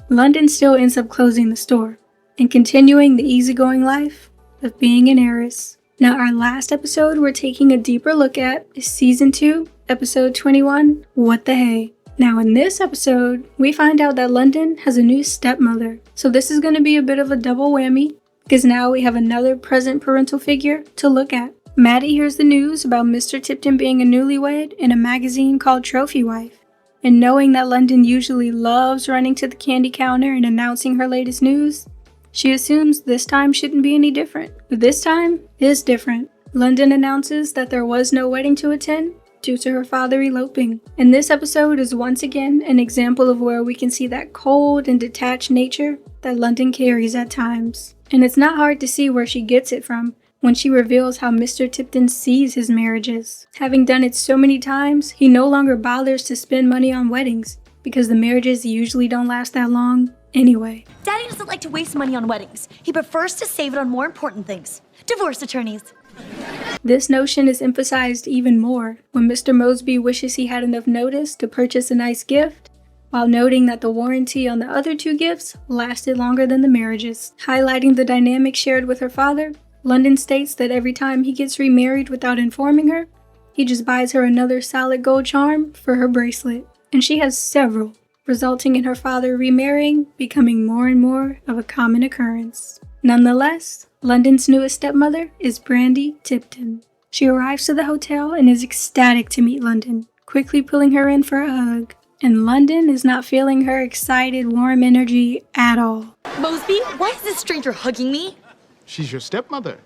London still ends up closing the store and continuing the easygoing life of being an heiress. Now, our last episode we're taking a deeper look at is Season 2, Episode 21, What the Hey? Now, in this episode, we find out that London has a new stepmother. So this is going to be a bit of a double whammy, because now we have another present parental figure to look at. Maddie hears the news about Mr. Tipton being a newlywed in a magazine called Trophy Wife. And knowing that London usually loves running to the candy counter and announcing her latest news, she assumes this time shouldn't be any different. But this time is different. London announces that there was no wedding to attend due to her father eloping. And this episode is once again an example of where we can see that cold and detached nature that London carries at times. And it's not hard to see where she gets it from when she reveals how Mr. Tipton sees his marriages. Having done it so many times, he no longer bothers to spend money on weddings because the marriages usually don't last that long anyway. Daddy doesn't like to waste money on weddings. He prefers to save it on more important things. Divorce attorneys. This notion is emphasized even more when Mr. Mosby wishes he had enough notice to purchase a nice gift, while noting that the warranty on the other two gifts lasted longer than the marriages. Highlighting the dynamic shared with her father, London states that every time he gets remarried without informing her, he just buys her another solid gold charm for her bracelet. And she has several, resulting in her father remarrying becoming more and more of a common occurrence. Nonetheless, London's newest stepmother is Brandy Tipton. She arrives to the hotel and is ecstatic to meet London, quickly pulling her in for a hug. And London is not feeling her excited, warm energy at all. Mosby, why is this stranger hugging me? She's your stepmother.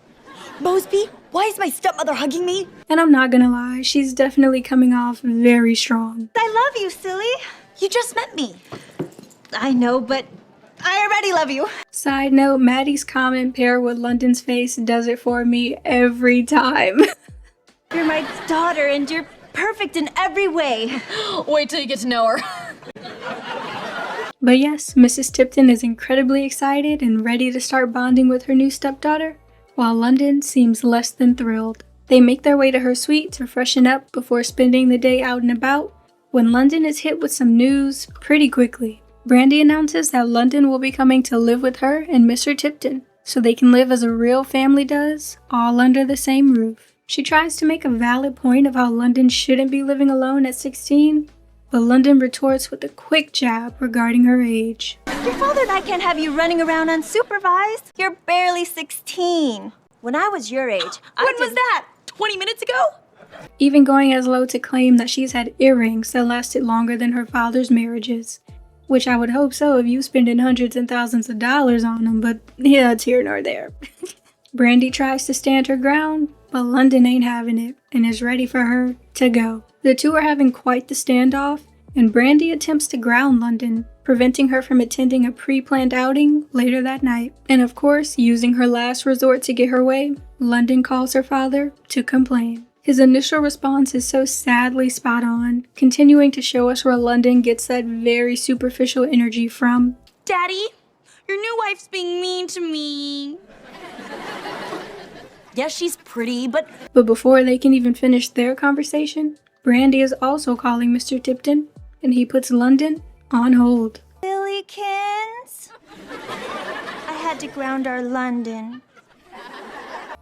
Mosby, why is my stepmother hugging me? And I'm not gonna lie, she's definitely coming off very strong. I love you, silly. You just met me. I know, but I already love you. Side note, Maddie's comment paired with London's face does it for me every time. You're my daughter and you're perfect in every way. Wait till you get to know her. But yes, Mrs. Tipton is incredibly excited and ready to start bonding with her new stepdaughter, while London seems less than thrilled. They make their way to her suite to freshen up before spending the day out and about, when London is hit with some news pretty quickly. Brandy announces that London will be coming to live with her and Mr. Tipton, so they can live as a real family does, all under the same roof. She tries to make a valid point of how London shouldn't be living alone at 16, but London retorts with a quick jab regarding her age. Your father and I can't have you running around unsupervised. You're barely 16. When I was your age, When was that? 20 minutes ago? Even going as low to claim that she's had earrings that lasted longer than her father's marriages. Which I would hope so if you spending hundreds and thousands of dollars on them, but yeah, it's here nor there. Brandy tries to stand her ground, but London ain't having it and is ready for her to go. The two are having quite the standoff, and Brandy attempts to ground London, preventing her from attending a pre-planned outing later that night. And of course, using her last resort to get her way, London calls her father to complain. His initial response is so sadly spot on, continuing to show us where London gets that very superficial energy from. Daddy, your new wife's being mean to me. Yes, she's pretty, but before they can even finish their conversation, Brandy is also calling Mr. Tipton, and he puts London on hold. Lillykins, I had to ground our London.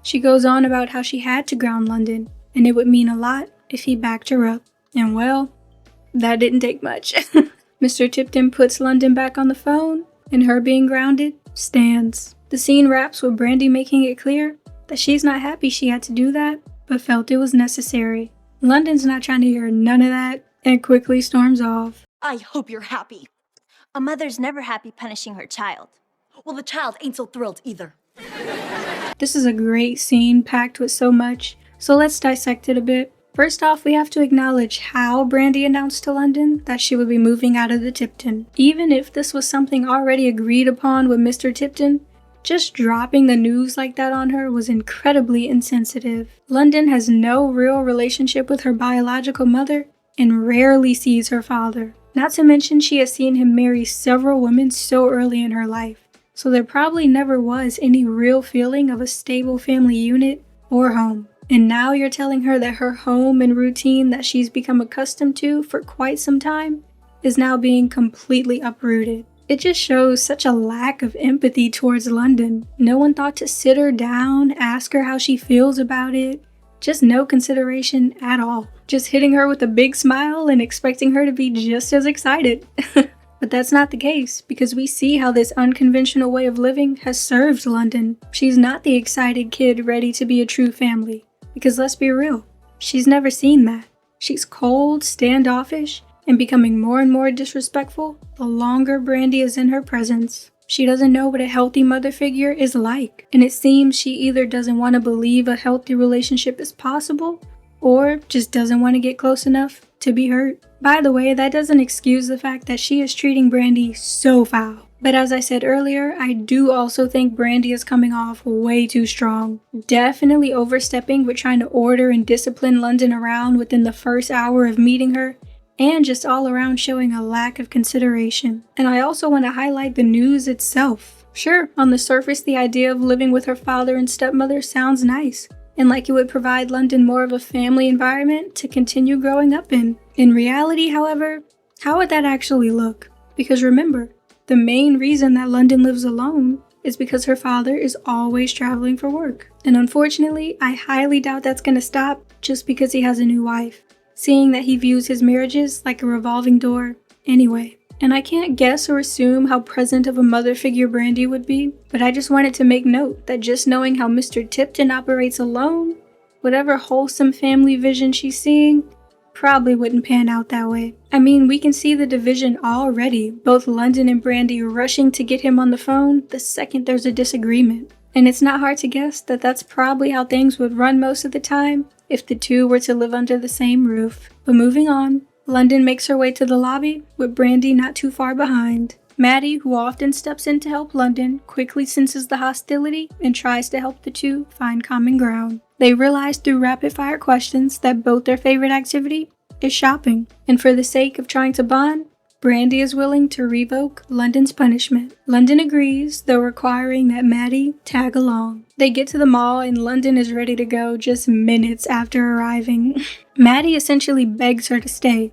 She goes on about how she had to ground London, and it would mean a lot if he backed her up. And well, that didn't take much. Mr. Tipton puts London back on the phone, and her being grounded stands. The scene wraps with Brandy making it clear that she's not happy she had to do that, but felt it was necessary. London's not trying to hear none of that, and quickly storms off. I hope you're happy. A mother's never happy punishing her child. Well, the child ain't so thrilled either. This is a great scene packed with so much, so let's dissect it a bit. First off, we have to acknowledge how Brandy announced to London that she would be moving out of the Tipton. Even if this was something already agreed upon with Mr. Tipton, just dropping the news like that on her was incredibly insensitive. London has no real relationship with her biological mother and rarely sees her father. Not to mention she has seen him marry several women so early in her life, so there probably never was any real feeling of a stable family unit or home. And now you're telling her that her home and routine that she's become accustomed to for quite some time is now being completely uprooted. It just shows such a lack of empathy towards London. No one thought to sit her down, ask her how she feels about it. Just no consideration at all. Just hitting her with a big smile and expecting her to be just as excited. But that's not the case, because we see how this unconventional way of living has served London. She's not the excited kid ready to be a true family. Because let's be real, she's never seen that. She's cold, standoffish, and becoming more and more disrespectful the longer Brandy is in her presence. She doesn't know what a healthy mother figure is like, and it seems she either doesn't want to believe a healthy relationship is possible, or just doesn't want to get close enough to be hurt. By the way, that doesn't excuse the fact that she is treating Brandy so foul. But as I said earlier, I do also think Brandy is coming off way too strong. Definitely overstepping with trying to order and discipline London around within the first hour of meeting her, and just all around showing a lack of consideration. And I also want to highlight the news itself. Sure, on the surface the idea of living with her father and stepmother sounds nice, and like it would provide London more of a family environment to continue growing up in. In reality, however, how would that actually look? Because remember, the main reason that London lives alone is because her father is always traveling for work. And unfortunately, I highly doubt that's gonna stop just because he has a new wife, seeing that he views his marriages like a revolving door anyway. And I can't guess or assume how present of a mother figure Brandy would be, but I just wanted to make note that just knowing how Mr. Tipton operates alone, whatever wholesome family vision she's seeing, probably wouldn't pan out that way. I mean, we can see the division already, both London and Brandy rushing to get him on the phone the second there's a disagreement. And it's not hard to guess that that's probably how things would run most of the time if the two were to live under the same roof. But moving on, London makes her way to the lobby with Brandy not too far behind. Maddie, who often steps in to help London, quickly senses the hostility and tries to help the two find common ground. They realize through rapid-fire questions that both their favorite activity is shopping, and for the sake of trying to bond, Brandy is willing to revoke London's punishment. London agrees, though requiring that Maddie tag along. They get to the mall and London is ready to go just minutes after arriving. Maddie essentially begs her to stay,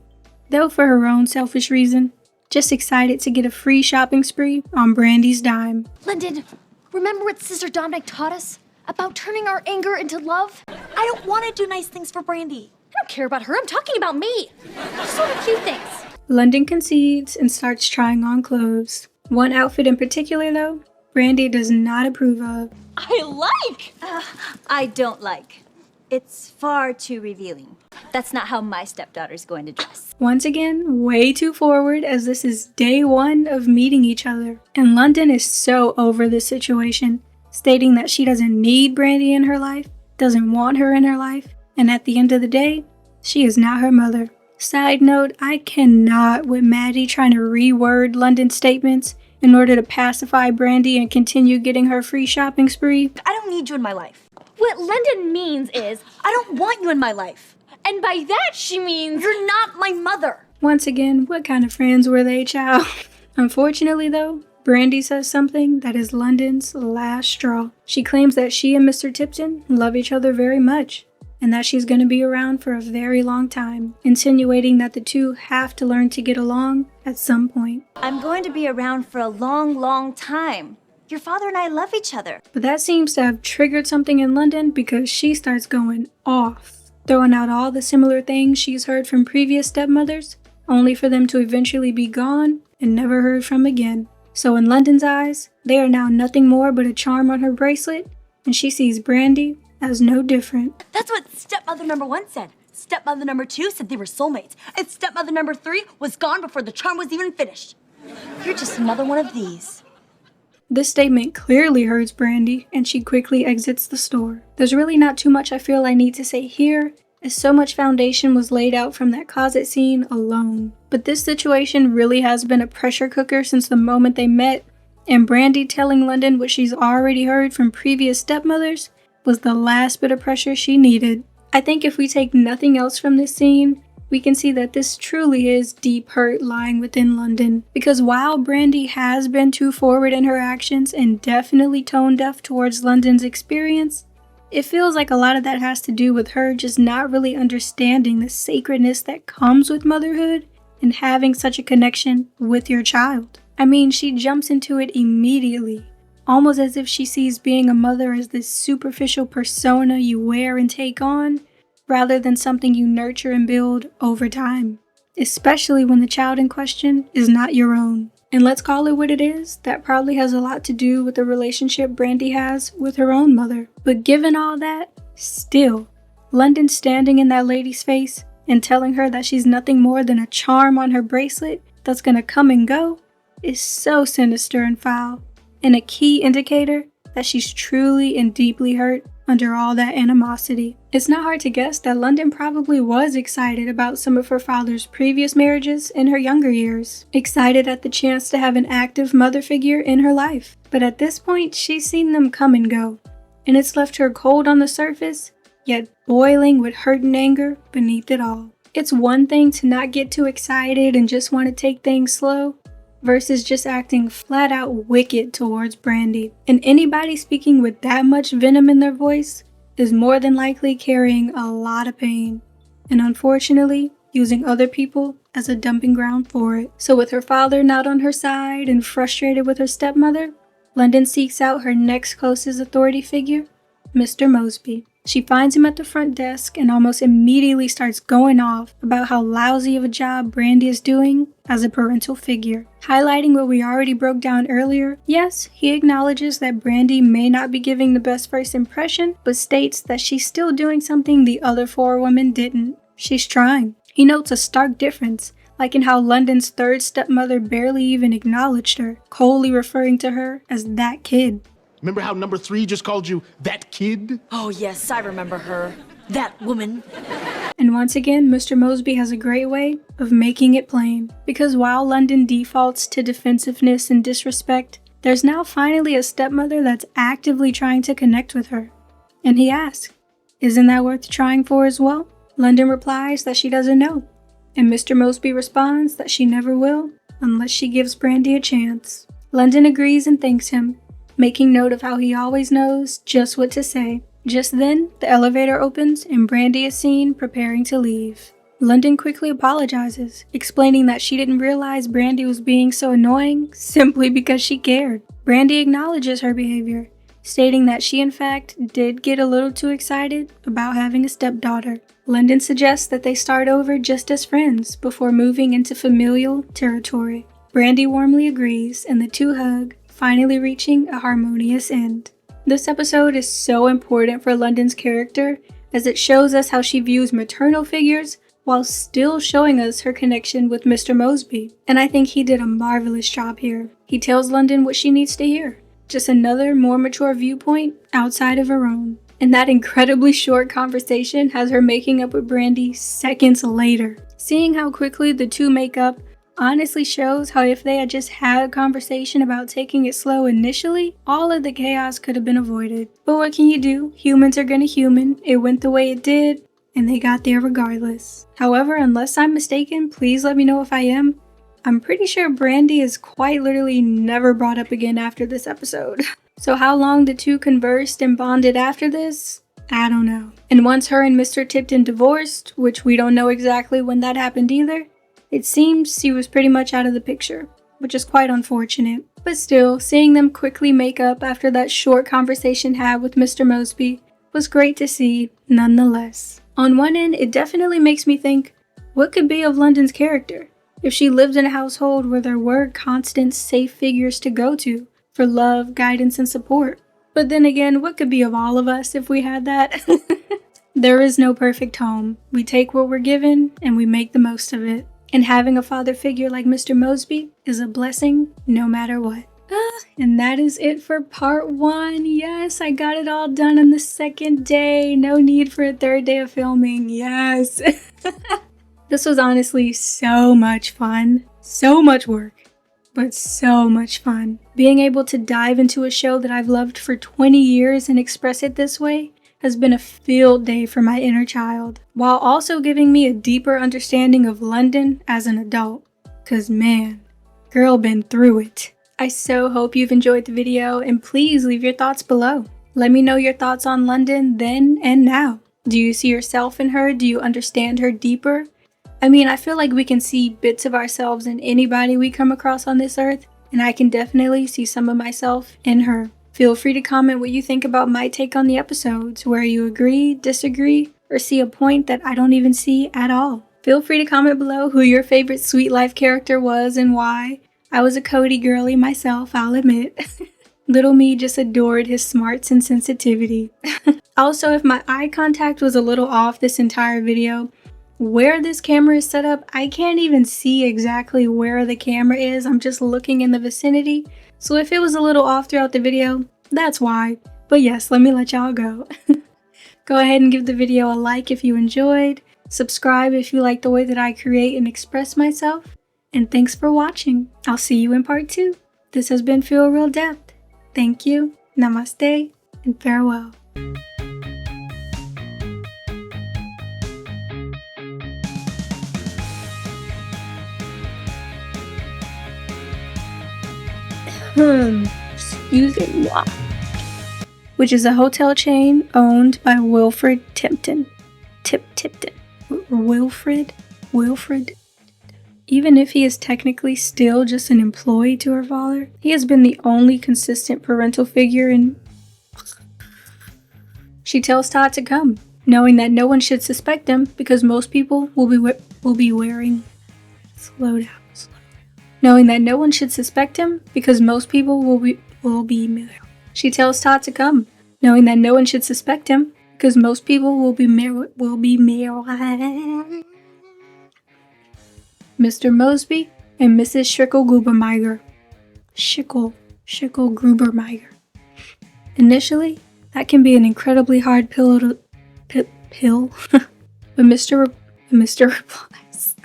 though for her own selfish reason, just excited to get a free shopping spree on Brandy's dime. London, remember what Sister Dominic taught us? About turning our anger into love? I don't want to do nice things for Brandy. I don't care about her, I'm talking about me. Just sort of cute things. London concedes and starts trying on clothes. One outfit in particular, though, Brandy does not approve of. I don't like. It's far too revealing. That's not how my stepdaughter's going to dress. Once again, way too forward, as this is day one of meeting each other. And London is so over this situation, stating that she doesn't need Brandy in her life, doesn't want her in her life, and at the end of the day, she is not her mother. Side note, I cannot with Maddie trying to reword London's statements in order to pacify Brandy and continue getting her free shopping spree. I don't need you in my life. What London means is, I don't want you in my life. and by that she means... You're not my mother. Once again, what kind of friends were they, child? Unfortunately, though, Brandy says something that is London's last straw. She claims that she and Mr. Tipton love each other very much, and that she's going to be around for a very long time, insinuating that the two have to learn to get along at some point. I'm going to be around for a long, long time. Your father and I love each other. But that seems to have triggered something in London because she starts going off, throwing out all the similar things she's heard from previous stepmothers, only for them to eventually be gone and never heard from again. So in London's eyes, they are now nothing more but a charm on her bracelet, and she sees Brandy as no different. That's what stepmother number 1 said. Stepmother number 2 said they were soulmates. And stepmother number 3 was gone before the charm was even finished. You're just another one of these. This statement clearly hurts Brandy, and she quickly exits the store. There's really not too much I feel I need to say here, as so much foundation was laid out from that closet scene alone. But this situation really has been a pressure cooker since the moment they met, and Brandy telling London what she's already heard from previous stepmothers was the last bit of pressure she needed. I think if we take nothing else from this scene, we can see that this truly is deep hurt lying within London. Because while Brandy has been too forward in her actions and definitely tone deaf towards London's experience, it feels like a lot of that has to do with her just not really understanding the sacredness that comes with motherhood and having such a connection with your child. I mean, she jumps into it immediately, almost as if she sees being a mother as this superficial persona you wear and take on, rather than something you nurture and build over time, especially when the child in question is not your own. And let's call it what it is, that probably has a lot to do with the relationship Brandy has with her own mother. But given all that, still, London standing in that lady's face and telling her that she's nothing more than a charm on her bracelet that's gonna come and go is so sinister and foul, and a key indicator that she's truly and deeply hurt under all that animosity. It's not hard to guess that London probably was excited about some of her father's previous marriages in her younger years, excited at the chance to have an active mother figure in her life. But at this point, she's seen them come and go, and it's left her cold on the surface, yet boiling with hurt and anger beneath it all. It's one thing to not get too excited and just want to take things slow, versus just acting flat out wicked towards Brandy. And anybody speaking with that much venom in their voice is more than likely carrying a lot of pain, and unfortunately using other people as a dumping ground for it. So with her father not on her side and frustrated with her stepmother, London seeks out her next closest authority figure, Mr. Mosby. She finds him at the front desk and almost immediately starts going off about how lousy of a job Brandy is doing as a parental figure. Highlighting what we already broke down earlier, yes, he acknowledges that Brandy may not be giving the best first impression, but states that she's still doing something the other 4 women didn't. She's trying. He notes a stark difference, like in how London's third stepmother barely even acknowledged her, coldly referring to her as that kid. Remember how number 3 just called you that kid? Oh yes, I remember her. That woman. And once again, Mr. Mosby has a great way of making it plain. Because while London defaults to defensiveness and disrespect, there's now finally a stepmother that's actively trying to connect with her. And he asks, isn't that worth trying for as well? London replies that she doesn't know. And Mr. Mosby responds that she never will, unless she gives Brandy a chance. London agrees and thanks him, making note of how he always knows just what to say. Just then, the elevator opens and Brandy is seen preparing to leave. London quickly apologizes, explaining that she didn't realize Brandy was being so annoying simply because she cared. Brandy acknowledges her behavior, stating that she in fact did get a little too excited about having a stepdaughter. London suggests that they start over just as friends before moving into familial territory. Brandy warmly agrees and the two hug, finally reaching a harmonious end. This episode is so important for London's character as it shows us how she views maternal figures while still showing us her connection with Mr. Mosby. And I think he did a marvelous job here. He tells London what she needs to hear. Just another more mature viewpoint outside of her own. And that incredibly short conversation has her making up with Brandy seconds later. Seeing how quickly the two make up honestly shows how if they had just had a conversation about taking it slow initially, all of the chaos could have been avoided. But what can you do? Humans are gonna human. It went the way it did, and they got there regardless. However, unless I'm mistaken, please let me know if I am. I'm pretty sure Brandy is quite literally never brought up again after this episode. So how long the two conversed and bonded after this? I don't know. And once her and Mr. Tipton divorced, which we don't know exactly when that happened either, it seems he was pretty much out of the picture, which is quite unfortunate. But still, seeing them quickly make up after that short conversation had with Mr. Mosby was great to see nonetheless. On one end, it definitely makes me think, what could be of London's character if she lived in a household where there were constant safe figures to go to for love, guidance, and support? But then again, what could be of all of us if we had that? There is no perfect home. We take what we're given and we make the most of it. And having a father figure like Mr. Mosby is a blessing no matter what. And that is it for part 1. Yes, I got it all done on the second day. No need for a third day of filming. Yes. This was honestly so much fun. So much work, but so much fun. Being able to dive into a show that I've loved for 20 years and express it this way has been a field day for my inner child, while also giving me a deeper understanding of London as an adult. Cause man, girl been through it. I so hope you've enjoyed the video and please leave your thoughts below. Let me know your thoughts on London then and now. Do you see yourself in her? Do you understand her deeper? I mean, I feel like we can see bits of ourselves in anybody we come across on this earth, and I can definitely see some of myself in her. Feel free to comment what you think about my take on the episodes, where you agree, disagree, or see a point that I don't even see at all. Feel free to comment below who your favorite Sweet Life character was and why. I was a Cody girly myself, I'll admit. Little me just adored his smarts and sensitivity. Also, if my eye contact was a little off this entire video, where this camera is set up, I can't even see exactly where the camera is. I'm just looking in the vicinity. So if it was a little off throughout the video, that's why. But yes, let me let y'all go. Go ahead and give the video a like if you enjoyed. Subscribe if you like the way that I create and express myself. And thanks for watching. I'll see you in part 2. This has been Feel Real Depth. Thank you, namaste, and farewell. Excuse me. Which is a hotel chain owned by Wilfred Tipton. Tipton. Wilfred. Even if he is technically still just an employee to her father, he has been the only consistent parental figure in... She tells Todd to come, knowing that no one should suspect him because most people will be wearing... Slow down. Knowing that no one should suspect him because most people will be. She tells Todd to come, knowing that no one should suspect him because most people will be Mr. Mosby and Mrs. Schickel-Grubermeiger. Schickel-Grubermeiger. Initially, that can be an incredibly hard pill to pill, but Mr. replies.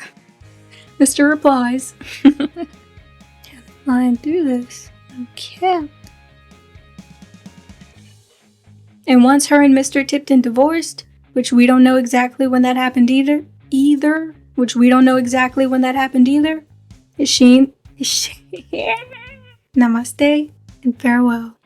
Mr. replies. Can't flying through this. Okay. And once her and Mr. Tipton divorced, which we don't know exactly when that happened either, is Namaste and farewell.